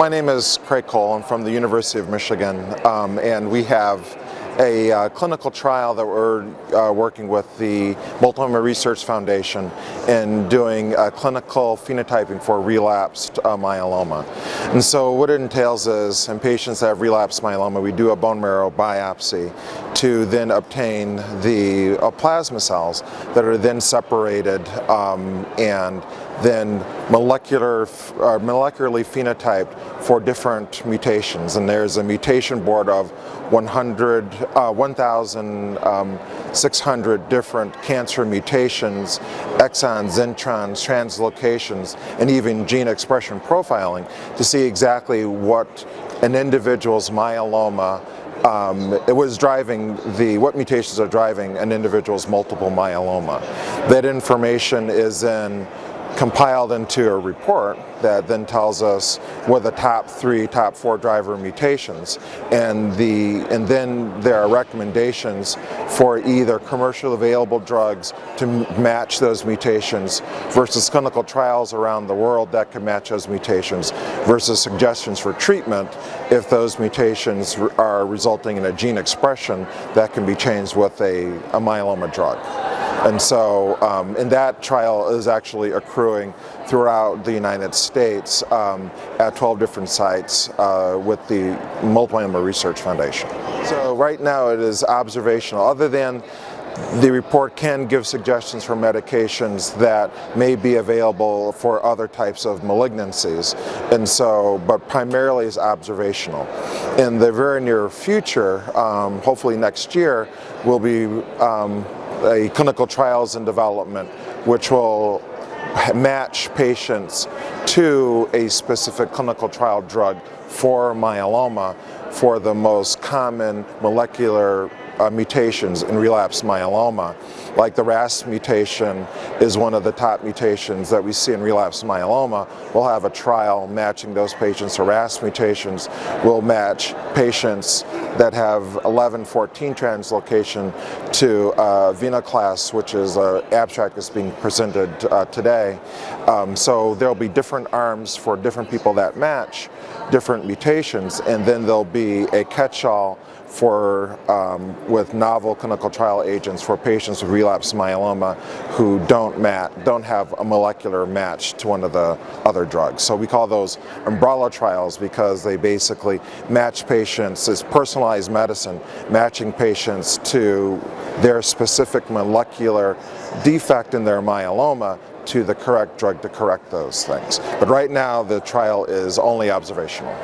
My name is Craig Cole. I'm from the University of Michigan, and we have a clinical trial that we're working with the Myeloma Research Foundation in doing clinical phenotyping for relapsed myeloma. And so what it entails is, in patients that have relapsed myeloma, we do a bone marrow biopsy to then obtain the plasma cells that are then separated and then molecularly phenotyped for different mutations. And there's a mutation board of 1,600 different cancer mutations, exons, introns, translocations, and even gene expression profiling to see exactly what an individual's myeloma what mutations are driving an individual's multiple myeloma. That information is then compiled into a report that then tells us what the top 3, top 4 driver mutations, and then there are recommendations for either commercially available drugs to match those mutations versus clinical trials around the world that can match those mutations versus suggestions for treatment if those mutations are resulting in a gene expression that can be changed with a myeloma drug. And so, and that trial is actually accruing throughout the United States at 12 different sites with the Multiple Myeloma Research Foundation. So right now it is observational, other than the report can give suggestions for medications that may be available for other types of malignancies, and so, but primarily is observational. In the very near future, hopefully next year, will be a clinical trials in development which will match patients to a specific clinical trial drug for myeloma for the most common molecular mutations in relapsed myeloma. Like the RAS mutation is one of the top mutations that we see in relapsed myeloma. We'll have a trial matching those patients to RAS mutations. We'll match patients that have 11-14 translocation to venoclast, which is an abstract that's being presented today. So there'll be different arms for different people that match different mutations, and then there'll be a catch-all for with novel clinical trial agents for patients with relapsed myeloma who don't have a molecular match to one of the other drugs. So we call those umbrella trials because they basically match patients. It's personalized medicine, matching patients to their specific molecular defect in their myeloma to the correct drug to correct those things. But right now the trial is only observational.